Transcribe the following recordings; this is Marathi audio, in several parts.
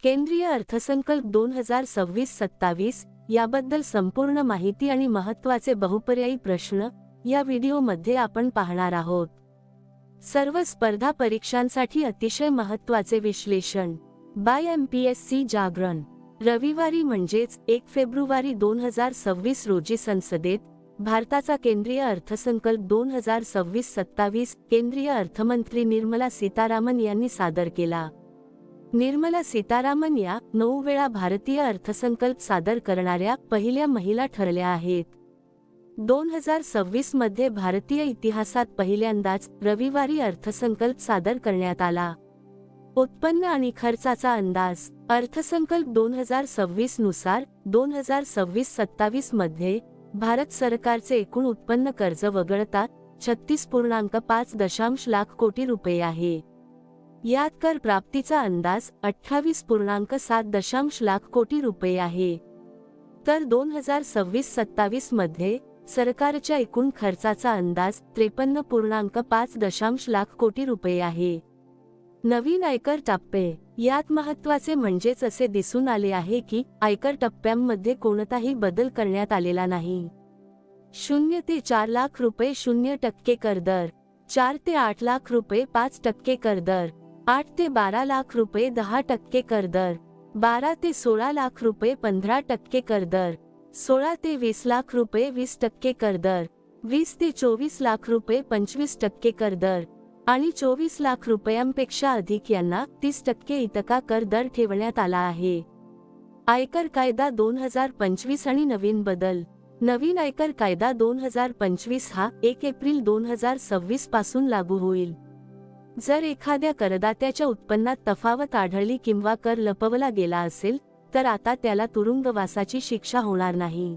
केंद्रीय अर्थसंकल्प 2026-27 याबद्दल संपूर्ण माहिती आणि महत्त्वाचे बहुपर्यायी प्रश्न या व्हिडिओमध्ये आपण पाहणार आहोत। सर्व स्पर्धा परीक्षांसाठी अतिशय महत्त्वाचे विश्लेषण बाय MPSC जागरण। रविवारी म्हणजेच 1 फेब्रुवारी 2026 रोजी संसदेत भारताचा केंद्रीय अर्थसंकल्प 2026-27 केंद्रीय अर्थमंत्री निर्मला सीतारामन यांनी सादर केला। निर्मला सीतारामन या 9 वेळा भारतीय अर्थसंकल्प सादर करणाऱ्या पहिल्या महिला ठरल्या आहेत। 2026 मध्ये भारतीय इतिहासात पहिल्यांदाच रविवारी अर्थसंकल्प सादर करण्यात आला। उत्पन्न आणि खर्चाचा अंदाज अर्थसंकल्प 2026 नुसार 2026-27 मध्ये भारत सरकारचे एकूण उत्पन्न कर्ज वगळता 36.5 लाख कोटी रुपये आहे। यात कर प्राप्तीचा अंदाज 28.7 लाख कोटी रुपये आहे। तर 2026-27 मध्ये सरकारच्या एकूण खर्चाचा अंदाज 53.5 लाख कोटी रुपये आहे। नवीन आयकर टप्पे यात महत्त्वाचे म्हणजेच असे दिसून आले आहे की आयकर टप्प्यांमध्ये कोणताही बदल करण्यात आलेला नाही। 0 ते 4 लाख रुपये 0% कर दर, 4 ते 8 लाख रुपये 5% कर दर, 8 ते 12 लाख रुपये 10% कर दर, 12 ते 16 लाख रुपये 15% कर दर, 16 ते 20 लाख रुपये 20% कर दर, 20 ते 24 लाख रुपये 25% कर दर आणि 24 लाख रुपयांपेक्षा अधिक यांना 30% इतका कर दर ठेवण्यात आला आहे। आयकर कायदा 2025 आणि नवीन बदल नवीन आयकर कायदा 2025 हा 1 एप्रिल 2026 पासून लागू होईल। जर एखाद्या करदात्याच्या उत्पन्नात तफावत आढळली किंवा कर लपवला गेला असेल तर आता त्याला तुरुंगवासाची शिक्षा होणार नाही,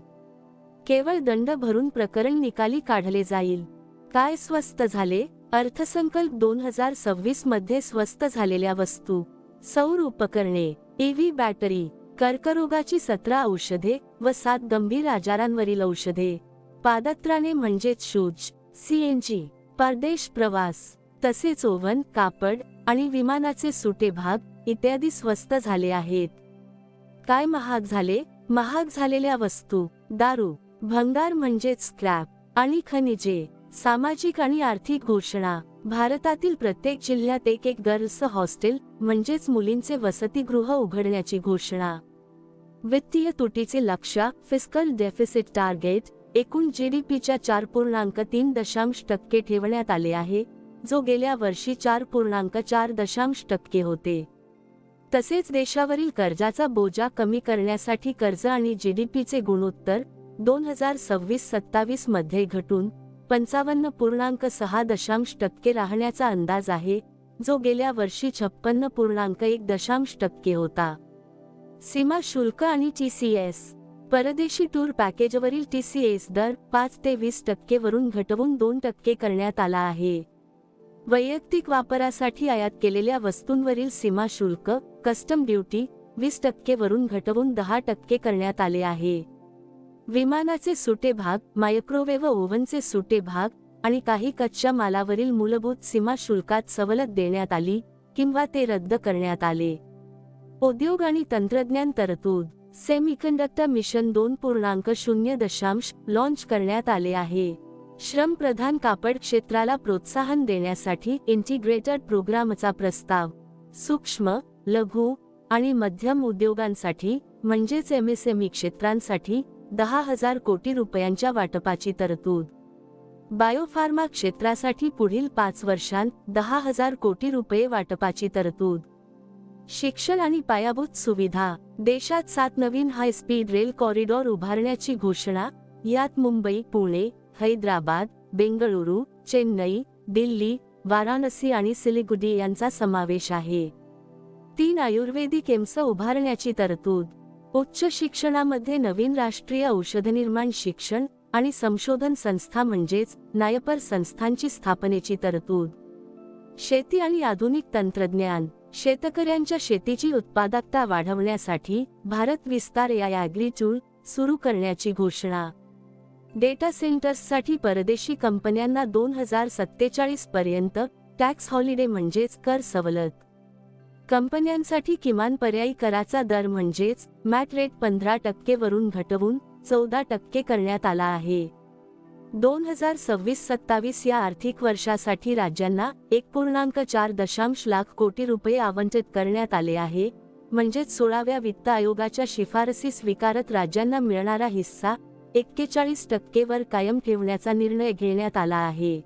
केवळ दंड भरून प्रकरण निकाली काढले जाईल। काय स्वस्त झाले अर्थसंकल्प 2026 मध्ये स्वस्त झालेल्या वस्तू सौर उपकरणे, EV बॅटरी, कर्करोगाची 17 औषधे व 7 गंभीर आजारांवरील औषधे, पादत्राणे म्हणजेच शूज, CNG, परदेश प्रवास, तसेच ओव्हन, कापड आणि विमानाचे सुटे भाग इत्यादी स्वस्त झाले आहेत। काय महाग झाले महाग झालेल्या वस्तू दारू, भंगार म्हणजेच स्क्रॅप आणि खनिजे। सामाजिक आणि आर्थिक घोषणा भारतातील प्रत्येक जिल्ह्यात एक गर्ल्स हॉस्टेल म्हणजेच मुलींचे वसतिगृह उघडण्याची घोषणा। वित्तीय तुटीचे लक्ष्य फिस्कल डेफिसिट टार्गेट एकूण GDPच्या 4.3% ठेवण्यात आले आहे, जो गेल्या वर्षी 4.4% होते। तसेच देशावरील कर्जाचा बोजा कमी करण्यासाठी कर्ज आणि GDPचे गुणोत्तर 2026-27 मध्ये घटून 55.6% राहण्याचा अंदाज आहे, जो गेल्या वर्षी 56.1% होता। सीमा शुल्क आणि TCS परदेशी टूर पॅकेजवरील TCS दर 5 ते 20% वरून घटवून 2% करण्यात आला आहे। वैयक्तिक वापरासाठी आयात केलेल्या वस्तूंवरील सीमा शुल्क कस्टम ड्युटी 20% वरून घटवून 10% करण्यात आले आहे। विमानाचे सुटे भाग, मायक्रोवेव्ह ओव्हनचे सुटे भाग आणि काही कच्च्या मालावरील मूलभूत सीमा शुल्कात सवलत देण्यात आली किंवा ते रद्द करण्यात आले। उद्योग आणि तंत्रज्ञान तरतूद सेमीकंडक्टर मिशन 2.0 लॉन्च करण्यात आले आहे। श्रम प्रधान कापड क्षेत्राला प्रोत्साहन देण्यासाठी इंटिग्रेटेड प्रोग्रामचा प्रस्ताव। सूक्ष्म, लघु आणि मध्यम उद्योगांसाठी म्हणजेच MSME क्षेत्रांसाठी 10,000 कोटी रुपयांच्या वाटपाची तरतूद। बायोफार्मा क्षेत्रासाठी पुढील 5 वर्षांत 10,000 कोटी रुपये वाटपाची तरतूद। शिक्षण आणि पायाभूत सुविधा देशात 7 नवीन हाय स्पीड रेल कॉरिडॉर उभारण्याची घोषणा। यात मुंबई, पुणे, हैदराबाद, बेंगळुरू, चेन्नई, दिल्ली, वाराणसी आणि सिलिगुडी यांचा समावेश आहे। 3 आयुर्वेदिक एम्स उभारण्याची तरतूद। उच्च शिक्षणामध्ये नवीन राष्ट्रीय औषधनिर्माण शिक्षण आणि संशोधन संस्था म्हणजेच नायपर संस्थांची स्थापनेची तरतूद। शेती आणि आधुनिक तंत्रज्ञान शेतकऱ्यांच्या शेतीची उत्पादकता वाढवण्यासाठी भारत विस्तार या ॲग्रीटूल सुरू करण्याची घोषणा। डेटा सेंटर्ससाठी परदेशी कंपन्यांना 2047 पर्यंत टॅक्स हॉलिडे म्हणजेच कर सवलत। कंपन्यांसाठी किमान पर्यायी कराचा दर म्हणजेच मॅट रेट 15% वरून घटवून 14% करण्यात आला आहे. 2026-27 या आर्थिक वर्षासाठी राज्यांना 1.4 लाख कोटी रुपये आवंटित करण्यात आले आहे. म्हणजेच 16व्या वित्त आयोगाच्या शिफारसी स्वीकारत राज्यांना मिळणारा हिस्सा 41% वर कायम ठेवण्याचा निर्णय घेण्यात आला आहे.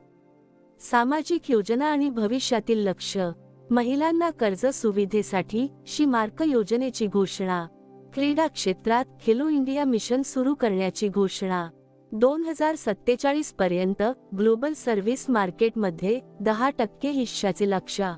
सामाजिक योजना आणि भविष्यातील लक्ष्य. महिलांना कर्ज सुविधेसाठी शी मार्क योजनेची घोषणा. क्रीडा क्षेत्रात खेलो इंडिया मिशन सुरू करण्याची घोषणा. 2047 पर्यंत ग्लोबल सर्व्हिस मार्केटमध्ये 10% हिश्श्याचे लक्ष्य.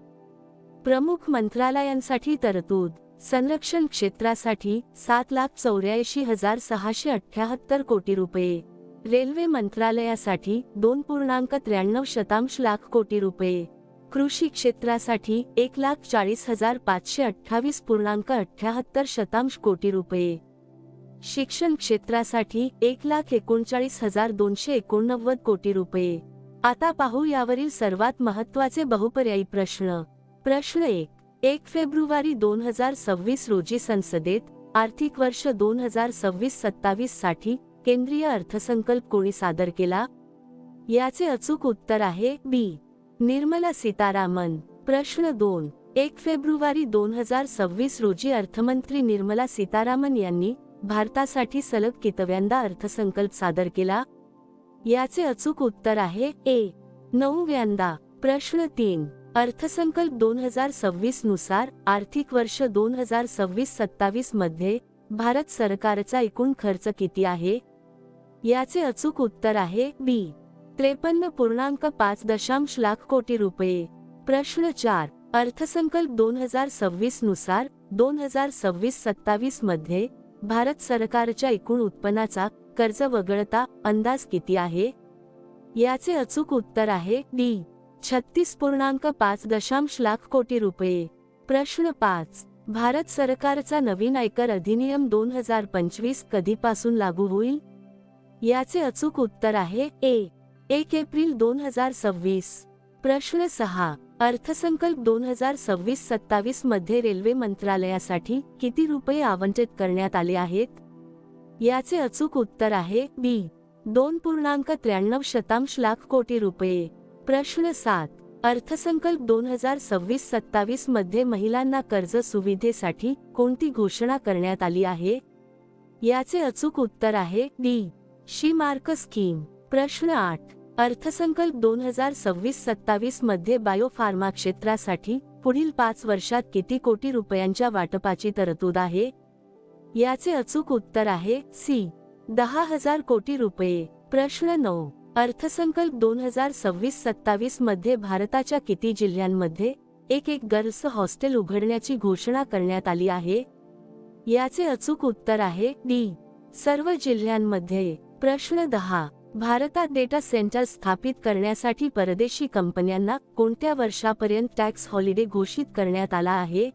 प्रमुख मंत्रालयांसाठी तरतूद. संरक्षण क्षेत्रासाठी 7,84,678 कोटी रुपये. रेल्वे मंत्रालयासाठी 2.93 लाख कोटी रुपये. कृषी क्षेत्रासाठी 1,40,528.78 कोटी रुपये. शिक्षण क्षेत्रासाठी 1,39,289 कोटी रुपये. आता पाहू यावरील सर्वात महत्त्वाचे बहुपर्यायी प्रश्न. प्रश्न 1 फेब्रुवारी 2026 रोजी संसदेत आर्थिक वर्ष 2026-27 साठी केंद्रीय अर्थसंकल्प कोणी सादर केला? याचे अचूक उत्तर आहे बी. निर्मला सीतारामन. प्रश्न 2 1 फेब्रुवारी 2026 रोजी अर्थमंत्री निर्मला सीतारामन यांनी भारतासाठी सलग कितव्यांदा अर्थसंकल्प सादर केला? याचे अचूक उत्तर आहे ए. 9व्यांदा. प्रश्न 3 अर्थसंकल्प 2026 नुसार आर्थिक वर्ष 2026-27 मध्ये भारत सरकारचा एकूण खर्च किती आहे? याचे अचूक उत्तर आहे बी. 53.5 लाख कोटी रुपये. प्रश्न 4 अर्थसंकल्प 2026 नुसार 2026-27 मध्ये भारत सरकारच्या एकूण उत्पन्नाचा कर्ज वगळता अंदाज किती आहे? याचे अचूक उत्तर आहे डी. 36.5 लाख कोटी रुपये. प्रश्न 5 भारत सरकारचा नवीन आयकर अधिनियम 2025 कधीपासून लागू होईल? याचे अचूक उत्तर आहे ए. 1 एप्रिल 2026. प्रश्न 6 अर्थसंकल्प 2026-27 मध्ये रेल्वे मंत्रालयासाठी किती रुपये आवंटित करण्यात आले आहेत? याचे अचूक उत्तर आहे बी. 2.93 लाख कोटी रुपये. प्रश्न 7 अर्थसंकल्प 2026-27 मध्ये महिलांना कर्ज सुविधेसाठी कोणती घोषणा करण्यात आली आहे? याचे अचूक उत्तर आहे डी. शी मार्क स्कीम. प्रश्न 8 अर्थसंकल्प 2026-27 मध्ये बायोफार्मा क्षेत्रासाठी पुढील 5 वर्षात किती कोटी रुपयांच्या वाटपाची तरतूद आहे? याचे अचूक उत्तर आहे सी. 10,000 कोटी रुपये. प्रश्न 9 अर्थसंकल्प 2026-27 मध्ये भारताच्या किती जिल्ह्यांमध्ये एक गर्ल्स हॉस्टेल उघडण्याची घोषणा करण्यात आली आहे? याचे अचूक उत्तर आहे डी. सर्व जिल्ह्यांमध्ये. प्रश्न 10 भारतात डेटा सेंटर स्थापित करण्यासाठी परदेशी कंपन्यांना कोणत्या वर्षापर्यंत टॅक्स हॉलिडे घोषित करण्यात आला आहे?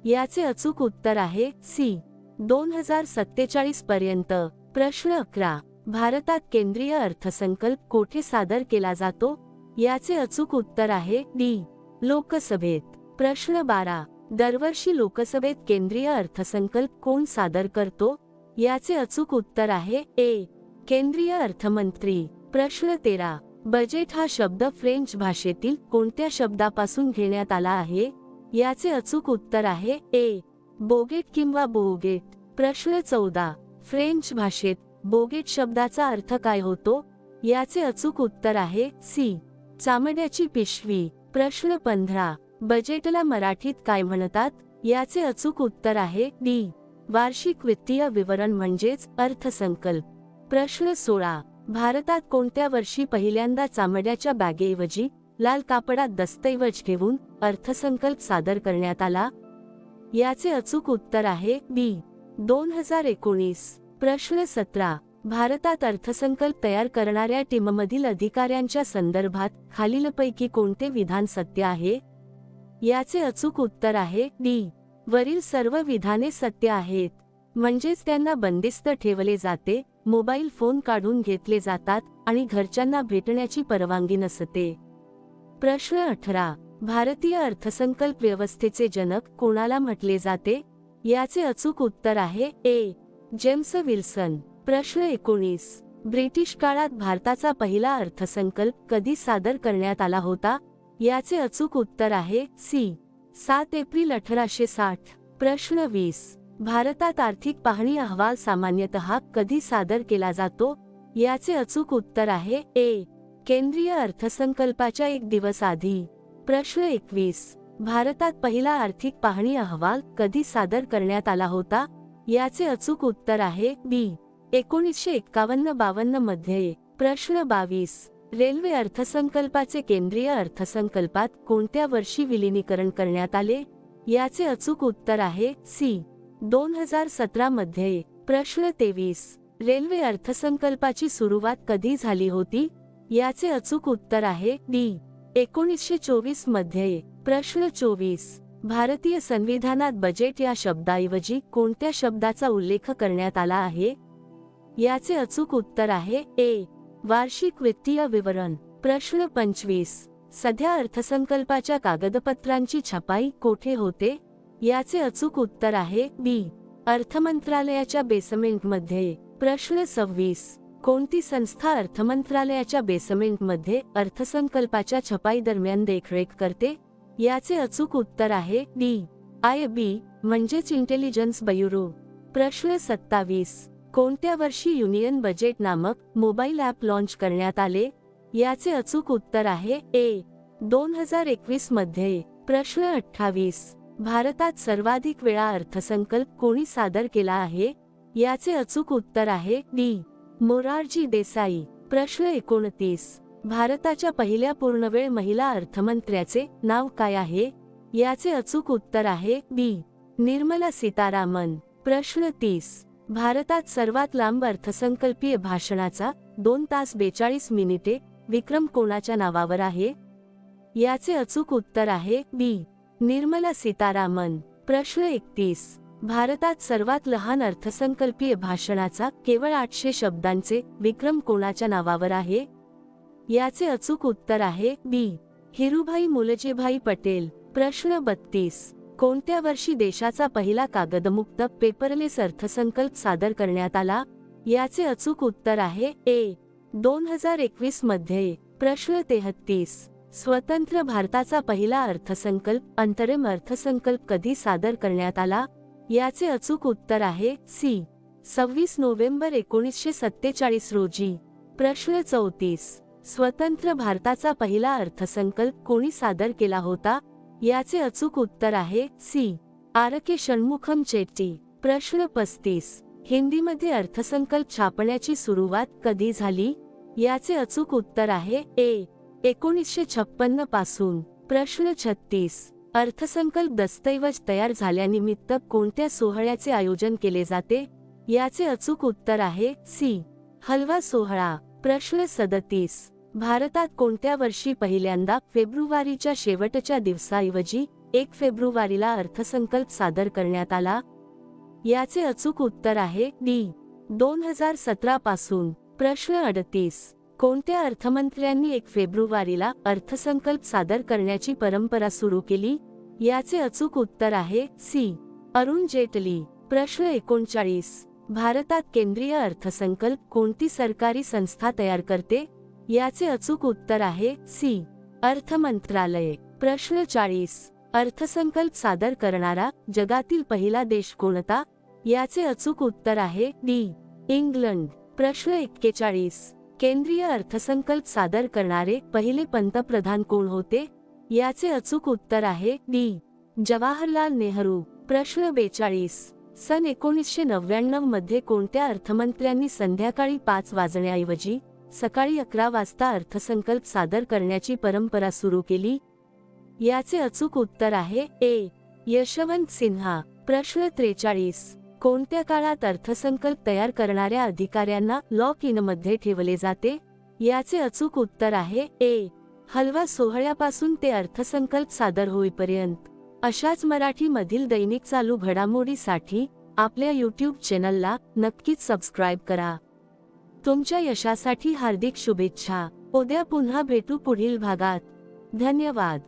याचे अचूक उत्तर आहे सी. 2047 पर्यंत. प्रश्न 11 भारतात केंद्रीय अर्थसंकल्प कोठे सादर केला जातो? याचे अचूक उत्तर आहे डी. लोकसभेत. प्रश्न 12 दरवर्षी लोकसभेत केंद्रीय अर्थसंकल्प कोण सादर करतो? याचे अचूक उत्तर आहे ए. केंद्रीय अर्थमंत्री. प्रश्न 13 बजेट हा शब्द फ्रेंच भाषेतील कोणत्या शब्दापासून घेण्यात आला आहे? याचे अचूक उत्तर आहे ए. बोगेट किंवा बोगेट. प्रश्न 14 फ्रेंच भाषेत बोगेट शब्दाचा अर्थ काय होतो? याचे अचूक उत्तर आहे सी. चामड्याची पिशवी. प्रश्न 15 बजेटला मराठीत काय म्हणतात? याचे अचूक उत्तर आहे डी. वार्षिक वित्तीय विवरण म्हणजेच अर्थसंकल्प. प्रश्न 16 भारतात कोणत्या वर्षी पहिल्यांदा चामड्याच्या बॅगेऐवजी लाल कापडात दस्तऐवज ठेवून अर्थसंकल्प सादर करण्यात आला? याचे अचूक उत्तर आहे बी. 2019. प्रश्न 17 भारतात अर्थसंकल्प तयार करणाऱ्या टीममधील अधिकाऱ्यांच्या संदर्भात खालीलपैकी कोणते विधान सत्य आहे? याचे अचूक उत्तर आहे डी. वरील सर्व विधाने सत्य आहेत. म्हणजेच त्यांना बंदिस्त ठेवले जाते, मोबाईल फोन काढून घेतले जातात आणि घरच्यांना भेटण्याची परवानगी नसते. प्रश्न 18 भारतीय अर्थसंकल्प व्यवस्थेचे जनक कोणाला म्हटले जाते? याचे अचूक उत्तर आहे ए. James Wilson. प्रश्न 19. ब्रिटिश काळात भारताचा पहिला अर्थसंकल्प कधी सादर करण्यात आला होता? याचे अचूक उत्तर आहे सी. 7 एप्रिल 1860. प्रश्न 20. भारतात आर्थिक पाहणी अहवाल सामान्यतः कधी सादर केला जातो? याचे अचूक उत्तर आहे ए. केंद्रीय अर्थसंकल्पाच्या 1 दिवस आधी. प्रश्न 21. भारतात पहिला आर्थिक पाहणी अहवाल कधी सादर करण्यात आला होता? याचे अचूक उत्तर आहे बी. 1951-52 मध्ये. प्रश्न 22. रेल्वे अर्थसंकल्पाचे केंद्रीय अर्थसंकल्पात कोणत्या वर्षी विलीनीकरण करण्यात आले? याचे अचूक उत्तर आहे सी. 2017 मध्ये. प्रश्न 23. रेल्वे अर्थसंकल्पाची सुरुवात कधी झाली होती? याचे अचूक उत्तर आहे डी. 1924 मध्ये. प्रश्न 24. भारतीय संविधानात बजेट या शब्दाऐवजी कोणत्या शब्दाचा उल्लेख करण्यात आला आहे? याचे अचूक उत्तर आहे ए. वार्षिक वित्तीय विवरण. प्रश्न 25. सध्या अर्थसंकल्पाच्या कागदपत्रांची छपाई कोठे होते? याचे अचूक उत्तर आहे बी. अर्थमंत्रालयाच्या बेसमेंटमध्ये. प्रश्न 26. कोणती संस्था अर्थमंत्रालयाच्या बेसमेंटमध्ये अर्थसंकल्पाच्या छपाई दरम्यान देखरेख करते? याचे अचूक उत्तर आहे डी. IB म्हणजेच इंटेलिजन्स ब्युरो. प्रश्न 27. कोणत्या वर्षी युनियन बजेट नामक मोबाईल ॲप लॉन्च करण्यात आले? याचे अचूक उत्तर आहे ए. 2021 मध्ये. प्रश्न 28. भारतात सर्वाधिक वेळा अर्थसंकल्प कोणी सादर केला आहे? याचे अचूक उत्तर आहे डी. मोरारजी देसाई. प्रश्न 29. भारताच्या पहिल्या पूर्णवेळ महिला अर्थमंत्र्याचे नाव काय आहे? याचे अचूक उत्तर आहे बी. निर्मला सीतारामन. प्रश्न 30. भारतात सर्वात लांब अर्थसंकल्पीय भाषणाचा 2 तास 42 मिनिटे विक्रम कोणाच्या नावावर आहे? याचे अचूक उत्तर आहे बी. निर्मला सीतारामन. प्रश्न 31. भारतात सर्वात लहान अर्थसंकल्पीय भाषणाचा केवळ 800 शब्दांचे विक्रम कोणाच्या नावावर आहे? याचे अचूक उत्तर आहे बी. हिरूभाई मुलजीभाई पटेल. प्रश्न 32. कोणत्या वर्षी देशाचा पहिला कागदमुक्त पेपरलेस अर्थसंकल्प सादर करण्यात आला? याचे अचूक उत्तर आहे ए. 2021 मध्ये. प्रश्न 33. स्वतंत्र भारताचा पहिला अर्थसंकल्प अंतरिम अर्थसंकल्प कधी सादर करण्यात आला? याचे अचूक उत्तर आहे सी. 26 नोव्हेंबर 1947 रोजी. प्रश्न 34. स्वतंत्र भारताचा पहिला अर्थसंकल्प कोणी सादर केला होता? याचे अचूक उत्तर आहे सी. आर.के. षण्मुखम चेट्टी. प्रश्न 35. हिंदीमध्ये अर्थसंकल्प छापण्याची सुरुवात कधी झाली? याचे अचूक उत्तर आहे ए. 1956 पासून. प्रश्न 36. अर्थसंकल्प दस्तऐवज तयार झाल्यानिमित्त कोणत्या सोहळ्याचे आयोजन केले जाते? याचे अचूक उत्तर आहे सी. हलवा सोहळा. प्रश्न 37. भारतात कोणत्या वर्षी पहिल्यांदा फेब्रुवारीच्या शेवटच्या दिवसाऐवजी 1 फेब्रुवारीला अर्थसंकल्प सादर करण्यात आला? याचे अचूक उत्तर आहे डी. 2017 पासून. प्रश्न 38. कोणत्या अर्थमंत्र्यांनी 1 फेब्रुवारीला अर्थसंकल्प सादर करण्याची परंपरा सुरू केली? याचे अचूक उत्तर आहे सी. अरुण जेटली. प्रश्न 39. भारतात केंद्रीय अर्थसंकल्प कोणती सरकारी संस्था तयार करते? याचे अचूक उत्तर आहे सी. अर्थ मंत्रालय. प्रश्न 40. अर्थसंकल्प सादर करणारा जगातील पहिला देश कोणता? याचे अचूक उत्तर आहे डी. इंग्लंड. प्रश्न 41. केंद्रीय अर्थसंकल्प सादर करणारे पहिले पंतप्रधान कोण होते? याचे अचूक उत्तर आहे डी. जवाहरलाल नेहरू. प्रश्न 42. सन 1999 मध्ये कोणत्या अर्थमंत्र्यांनी संध्याकाळी 5 वाजण्याऐवजी सकाळी 11 वाजता अर्थसंकल्प सादर करण्याची परंपरा सुरू केली? याचे अचूक उत्तर आहे ए. यशवंत सिन्हा. प्रश्न 43. कोणत्या काळात अर्थसंकल्प तयार करणाऱ्या अधिकाऱ्यांना लॉक इन मध्ये ठेवले जाते? याचे अचूक उत्तर आहे ए. हलवा सोहळ्यापासून ते अर्थसंकल्प सादर होईपर्यंत. अशाच मराठी मधील दैनिक चालू घडामोडीसाठी आपल्या यूट्यूब चॅनलला नक्कीच सबस्क्राईब करा. तुमच्या यशासाठी हार्दिक शुभेच्छा. उद्या पुन्हा भेटू पुढील भागात. धन्यवाद.